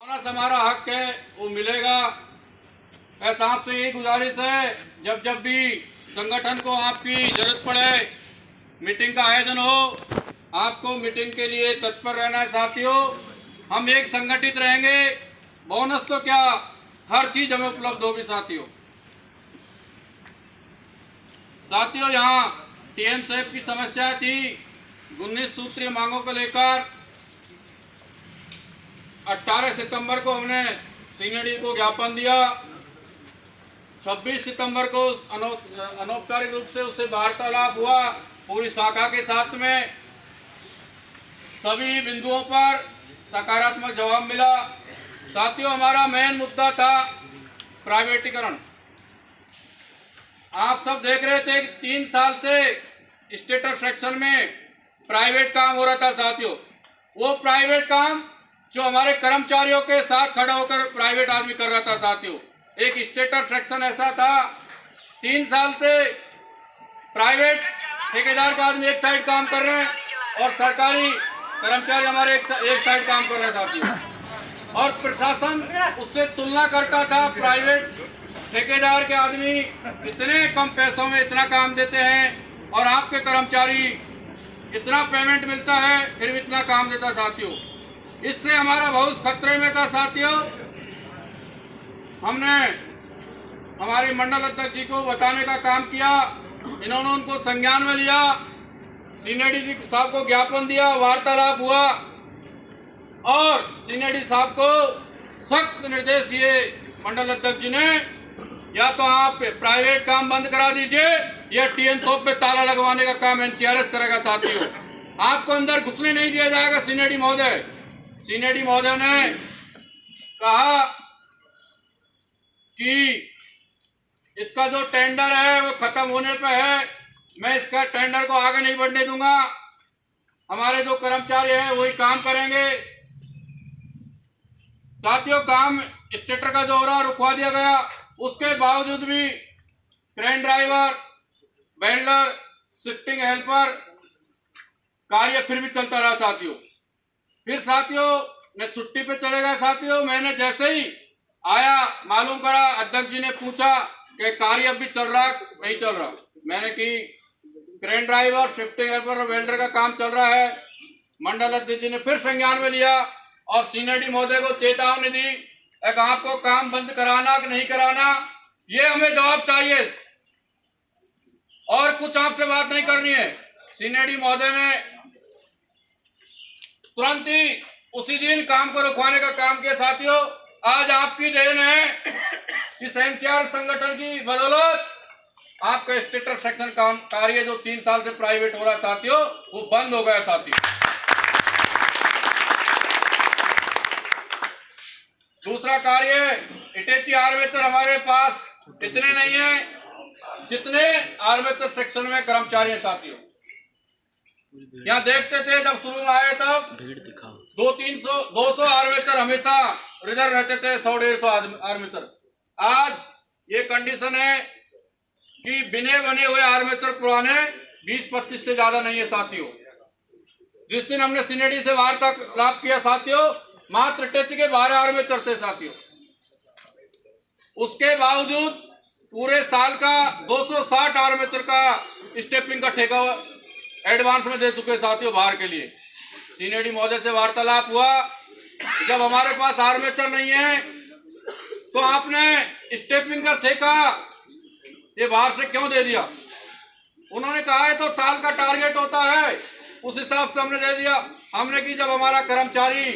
Bonus हमारा हक है वो मिलेगा। ऐसा आपसे यही गुजारिश है, जब जब भी संगठन को आपकी जरूरत पड़े, मीटिंग का आयोजन हो, आपको मीटिंग के लिए तत्पर रहना है साथियों। हम एक संगठित रहेंगे, बोनस तो क्या हर चीज हमें उपलब्ध होगी साथियों। यहाँ टीएम साहब की समस्या थी 19 सूत्रीय मांगों को लेकर। 18 सितंबर को हमने सीनियर को ज्ञापन दिया। 26 सितंबर को अनौपचारिक रूप से उससे वार्तालाप हुआ पूरी शाखा के साथ में। सभी बिंदुओं पर सकारात्मक जवाब मिला। साथियों, हमारा मेन मुद्दा था प्राइवेटीकरण। आप सब देख रहे थे कि 3 साल से स्टेटस सेक्शन में प्राइवेट काम हो रहा था साथियों। वो प्राइवेट काम जो हमारे कर्मचारियों के साथ खड़ा होकर प्राइवेट आदमी कर रहा था साथियों। एक स्टेटस सेक्शन ऐसा था, 3 साल से प्राइवेट ठेकेदार का आदमी एक साइड काम कर रहे हैं और सरकारी कर्मचारी हमारे एक साइड काम कर रहे हैं साथियों। और प्रशासन उससे तुलना करता था, प्राइवेट ठेकेदार के आदमी इतने कम पैसों में इतना काम देते हैं और आपके कर्मचारी इतना पेमेंट मिलता है फिर भी इतना काम देता साथियों। इससे हमारा भविष्य खतरे में था साथियों। हमने हमारे मंडल अध्यक्ष जी को बताने का काम किया, इन्होंने उनको संज्ञान में लिया, सीनियर डी साहब को ज्ञापन दिया, वार्तालाप हुआ और सीनियर डी साहब को सख्त निर्देश दिए मंडल अध्यक्ष जी ने, या तो आप प्राइवेट काम बंद करा दीजिए या टीएम शॉप पे ताला लगवाने का काम एनसीआरएस करेगा साथियों। आपको अंदर घुसने नहीं दिया जाएगा। सीनियर डी महोदय ने कहा कि इसका जो टेंडर है वो खत्म होने पे है, मैं इसका टेंडर को आगे नहीं बढ़ने दूंगा, हमारे जो कर्मचारी हैं वही काम करेंगे। साथियों, काम स्टेटर का जो हो रहा रुकवा दिया गया। उसके बावजूद भी crane driver, welder, shifting helper कार्य फिर भी चलता रहा साथियों। फिर साथियों मैं छुट्टी पे चले गए साथियों। मैंने जैसे ही आया मालूम करा, अध्यक्ष जी ने पूछा कि कार्य अभी चल रहा नहीं चल रहा। मैंने कि क्रेन ड्राइवर, शिफ्टिंग हेल्पर और वेल्डर का काम चल रहा है। मंडल अध्यक्ष जी ने फिर संज्ञान में लिया और सीनियर डी महोदय को चेतावनी दी, एक आपको काम बंद कराना कि नहीं कराना, ये हमें जवाब चाहिए और कुछ आपसे बात नहीं करनी है। सीनियर डी महोदय ने तुरंत ही उसी दिन काम को रुकवाने का काम किया साथियों। आज आपकी देन है कि एनसीआर संगठन की बदौलत आपका स्टेटर सेक्शन काम कार्य जो 3 साल से प्राइवेट हो रहा साथियों वो बंद हो गया साथियों। दूसरा कार्य इटेची आर्मेचर हमारे पास इतने नहीं है जितने आर्मेचर सेक्शन में कर्मचारी हैं साथियों। यहाँ देखते थे जब शुरू में आए तब 200 आर्मेचर हमेशा रिजर्व रहते थे, 100-150 आर्मेचर। आज ये कंडीशन है कि बिने बने हुए आर्मेचर पुराने 20-25 से ज्यादा नहीं है साथियों। जिस दिन हमने सीनियर से वार्तालाप किया साथियों, मात्र टच के 12 आर्मेचर थे साथियों। उसके बावजूद पूरे साल का 260 आर्मेचर का स्टेपिंग का ठेका एडवांस में दे चुके साथियों बाहर के लिए। सीनियर डी महोदय से वार्तालाप हुआ, जब हमारे पास आर्मेचर नहीं है तो आपने स्टेपिंग का ठेका ये बाहर से क्यों दे दिया। उन्होंने कहा है तो साल का टारगेट होता है, उस हिसाब से हमने दे दिया। हमने कि जब हमारा कर्मचारी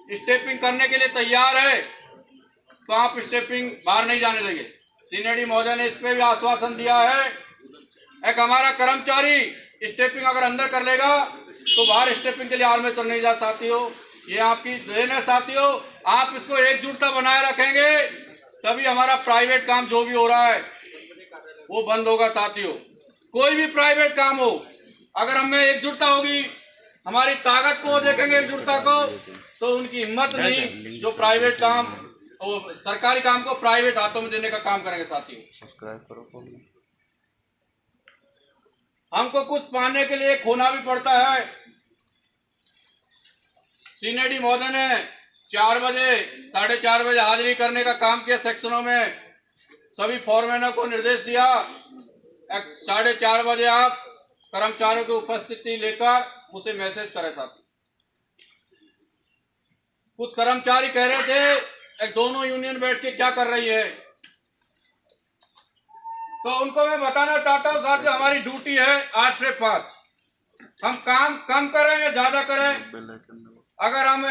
स्टेपिंग करने के लिए तैयार है तो आप स्टेपिंग बाहर नहीं जाने देंगे। सीनियर डी महोदय ने इस पे भी आश्वासन दिया है, एक हमारा कर्मचारी स्टेपिंग अगर अंदर कर लेगा तो बाहर स्टेपिंग के लिए आर्मेचर नहीं जा साथियों। ये आपकी देन है साथियों। आप इसको एकजुटता बनाए रखेंगे तभी हमारा प्राइवेट काम जो भी हो रहा है वो बंद होगा साथियों। कोई भी प्राइवेट काम हो, अगर हमें एकजुटता होगी, हमारी ताकत को देखेंगे एकजुटता को, तो उनकी हिम्मत नहीं जो प्राइवेट काम और सरकारी काम को प्राइवेट हाथों में देने का काम करेंगे साथियों। सब्सक्राइब करो। हमको कुछ पाने के लिए खोना भी पड़ता है। सीनियर डी महोदय ने 4 बजे 4:30 बजे हाजिरी करने का काम किया। सेक्शनों में सभी फोरमैनों को निर्देश दिया 4:30 बजे आप कर्मचारियों की उपस्थिति लेकर उसे मैसेज करें। साथ कुछ कर्मचारी कह रहे थे दोनों यूनियन बैठ के क्या कर रही है, तो उनको मैं बताना चाहता हूं साथियों, हमारी ड्यूटी है 8 से 5। हम काम कम करें या ज्यादा करें, अगर हम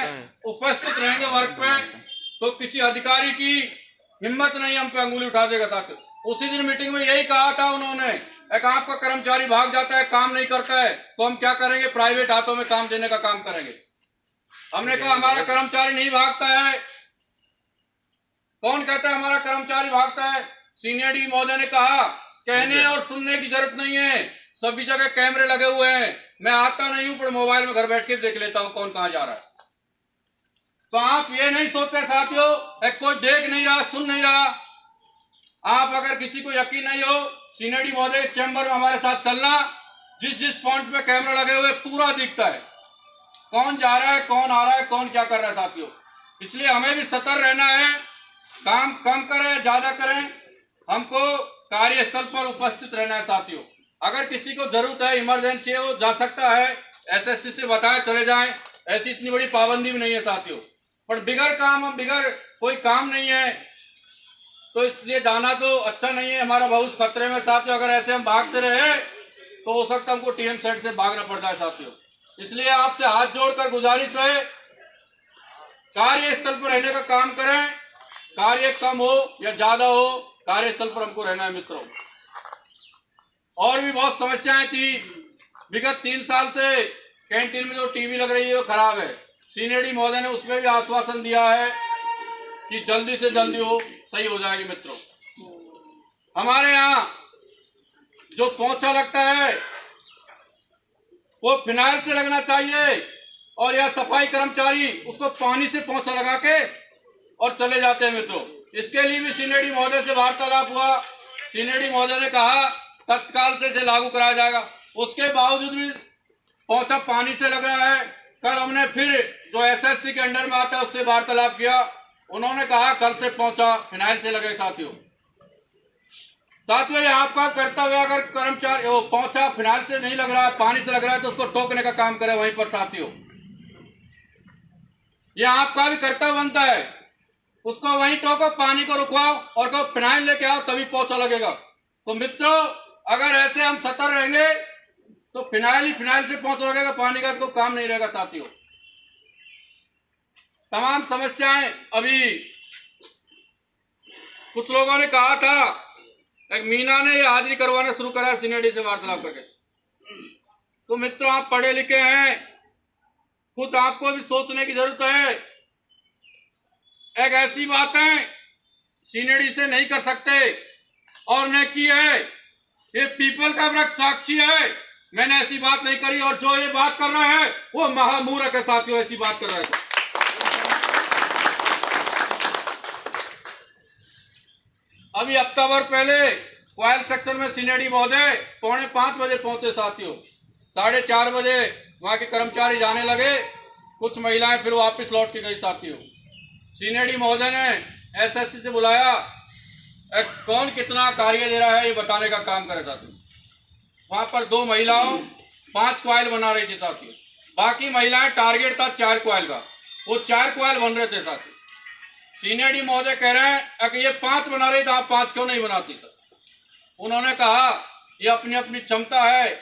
उपस्थित रहेंगे वर्क पे तो किसी अधिकारी की हिम्मत नहीं हम पे अंगुली उठा देगा। साथियों उसी दिन मीटिंग में यही कहा था उन्होंने, एक आपका कर्मचारी भाग जाता है, काम नहीं करता है, तो हम क्या करेंगे, प्राइवेट हाथों में काम देने का काम करेंगे। हमने कहा हमारा कर्मचारी नहीं भागता है। कौन कहता है हमारा कर्मचारी भागता है? सीनियर डी महोदय ने कहा कहने और सुनने की जरूरत नहीं है, सभी जगह कैमरे लगे हुए हैं, मैं आता नहीं हूं पर मोबाइल में घर बैठ के देख लेता हूं कौन कहां जा रहा है। तो आप ये नहीं सोचते साथियों कोई देख नहीं रहा, सुन नहीं रहा। आप अगर किसी को यकीन नहीं हो, सीनियर डी महोदय चैम्बर में हमारे साथ चलना, जिस जिस पॉइंट पे कैमरा लगे हुए पूरा दिखता है, कौन जा रहा है, कौन आ रहा है, कौन क्या कर रहा है। साथियों इसलिए हमें भी सतर्क रहना है, काम कम करें ज्यादा करें, हमको कार्यस्थल पर उपस्थित रहना है। साथियों अगर किसी को जरूरत है, इमरजेंसी है, वो जा सकता है, एसएससी से बताए चले जाएं, ऐसी इतनी बड़ी पाबंदी भी नहीं है। साथियों पर बिगर कोई काम नहीं है तो इसलिए जाना तो अच्छा नहीं है, हमारा भविष्य खतरे में। साथियों अगर ऐसे हम भागते रहे तो हो सकता है हमको टीएम सेट से भागना पड़ जाए। साथियों इसलिए आपसे हाथ जोड़कर गुजारिश है, कार्यस्थल पर रहने का काम करें, कार्य कम हो या ज्यादा हो, कार्यस्थल पर हमको रहना है मित्रों। और भी बहुत समस्याएं थी, विगत 3 साल से कैंटीन में जो टीवी लग रही है वो खराब है। सीनियर डी महोदय ने उसमें भी आश्वासन दिया है कि जल्दी से जल्दी हो सही हो जाएगी। मित्रों हमारे यहाँ जो पोंछा लगता है वो फिनाइल से लगना चाहिए, और यह सफाई कर्मचारी उसको पानी से पोंछा लगा के और चले जाते हैं। मित्रों इसके लिए भी सीनियर डी महोदय से वार्तालाप हुआ। सीनियर डी महोदय ने कहा तत्काल से इसे लागू कराया जाएगा, उसके बावजूद भी पोंछा पानी से लग रहा है। कल हमने फिर जो एसएससी के अंडर में आता है उससे वार्तालाप किया, उन्होंने कहा कल से पोंछा फिनाइल से लगे। साथियों ये आपका कर्तव्य है, अगर कर्मचारी वो पोंछा फिनाइल से नहीं लग रहा है, पानी से लग रहा है, तो उसको टोकने का काम करे वहीं पर। साथियों ये आपका भी कर्तव्य बनता है, उसको वहीं टोको, पानी को रुकवाओ और कहो फिनाइल लेके आओ तभी पोंछा लगेगा। तो मित्रों अगर ऐसे हम सतर्क रहेंगे तो फिनाइल से पोंछा लगेगा, पानी का तो काम नहीं रहेगा। साथियों तमाम समस्याएं, अभी कुछ लोगों ने कहा था, एक मीना ने ये हाजिरी करवाना शुरू करा सीनियर डी से वार्तालाप करके। तो मित्रों आप पढ़े लिखे हैं, खुद आपको भी सोचने की जरूरत है। एक ऐसी बातें सीनियर डी से नहीं कर सकते और ने की है, ये पीपल का वृक्ष साक्षी है, मैंने ऐसी बात नहीं करी, और जो ये बात कर रहा है वो महामूर्ख है। साथियों ऐसी बात कर रहा है। अभी हफ्ता भर पहले क्वाइल सेक्शन में सीनियर डी महोदय 4:45 बजे पहुंचे। साथियों 4:30 बजे वहां के कर्मचारी जाने लगे, कुछ महिलाएं फिर वापस लौट के गई। साथियों सीनियर डी महोदय ने एसएससी से बुलाया, कौन कितना कार्य दे रहा है ये बताने का काम करे। साथियों वहां पर 2 महिलाओं 5 क्वाइल बना रही थी। साथियों बाकी महिलाएं, टारगेट था 4 क्वाइल का, वो 4 क्वाइल बन रहे थे। साथियों सीनियर डी महोदय कह रहे हैं कि ये 5 बना रही, तो आप 5 क्यों नहीं बनाती? सर उन्होंने कहा ये अपनी अपनी क्षमता है,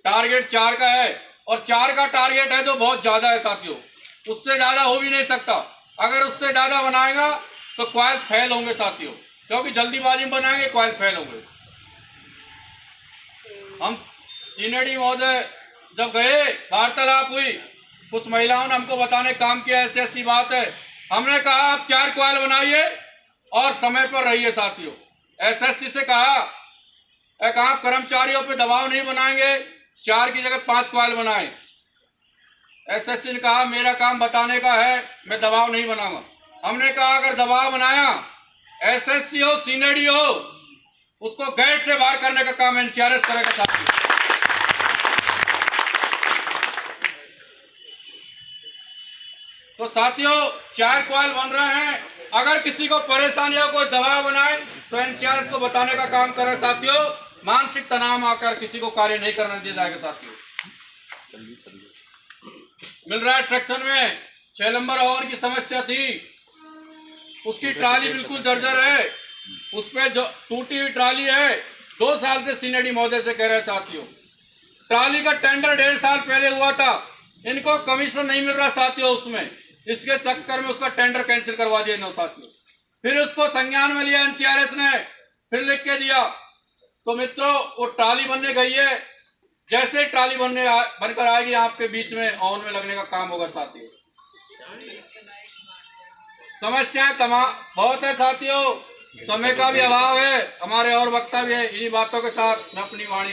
टारगेट 4 का है, और 4 का टारगेट है जो बहुत ज्यादा है। साथियों उससे ज्यादा हो भी नहीं सकता, अगर उससे ज्यादा बनाएगा तो क्वाइल फेल होंगे। साथियों क्योंकि जल्दीबाजी में बनाएंगे, क्वाइल फेल होंगे। हम सीनियर डी महोदय जब गए, वार्तालाप हुई, कुछ महिलाओं ने हमको बताने काम किया, ऐसी ऐसी बात है। हमने कहा आप 4 क्वाइल बनाइए और समय पर रहिए। साथियों एसएससी से कहा आप कर्मचारियों पे दबाव नहीं बनाएंगे, 4 की जगह 5 क्वाइल बनाएं। एसएससी ने कहा मेरा काम बताने का है, मैं दबाव नहीं बनाऊंगा। हमने कहा अगर दबाव बनाया, एसएससी हो सीनियर डी हो, उसको गेट से बाहर करने का काम इंचार्ज करेगा। साथियों तो साथियों 4 कॉइल बन रहे हैं। अगर किसी को परेशानी हो, कोई दबाव बनाए तो एनसीआरएस को बताने का काम करें साथियों। मानसिक तनाव आकर किसी को कार्य नहीं करने दिया जाएगा साथियों। मिल रहा है ट्रैक्शन में 6 नंबर और की समस्या थी, उसकी ट्राली बिल्कुल जर्जर है, उस पे जो टूटी हुई ट्राली है 2 साल से सीनेडी महोदय से कह रहे साथियों। ट्राली का टेंडर 1.5 साल पहले हुआ था, इनको कमीशन नहीं मिल रहा साथियों उसमें, इसके चक्कर में उसका टेंडर कैंसिल करवा दिया इन साथियों। फिर उसको संज्ञान में लिया एनसीआरएस ने, फिर लिख के दिया। तो मित्रों वो ट्राली बनने गई है, जैसे ट्राली बनकर आएगी आपके बीच में ऑन में लगने का काम होगा साथियों। समस्याएं बहुत है साथियों, समय का भी अभाव है, हमारे और वक्ता भी है। इन्हीं बातों के साथ मैं अपनी वाणी